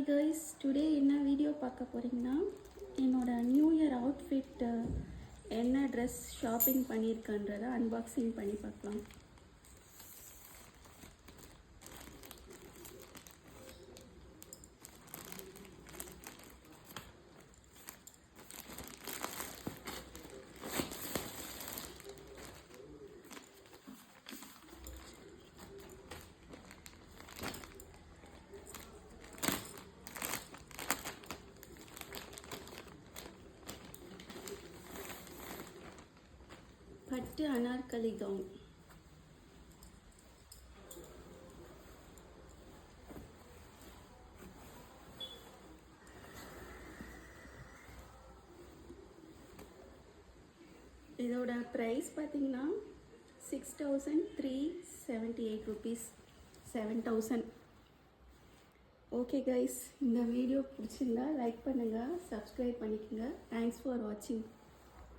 Guys, today என்ன video பார்க்க போகிறீங்கன்னா என்னோட நியூ இயர் அவுட்ஃபிட் என்ன ட்ரெஸ் ஷாப்பிங் பண்ணியிருக்கேன்றதை அன்பாக்சிங் பண்ணி பார்க்கலாம். பட்டு அனார்கலி கவுன். இதோட ப்ரைஸ் பார்த்தீங்கன்னா 6,378 rupees, 7,000. ஓகே கைஸ், இந்த வீடியோ பிடிச்சிருந்தா லைக் பண்ணுங்கள், சப்ஸ்கிரைப் பண்ணிக்கோங்க. தேங்க்ஸ் ஃபார் வாட்சிங்.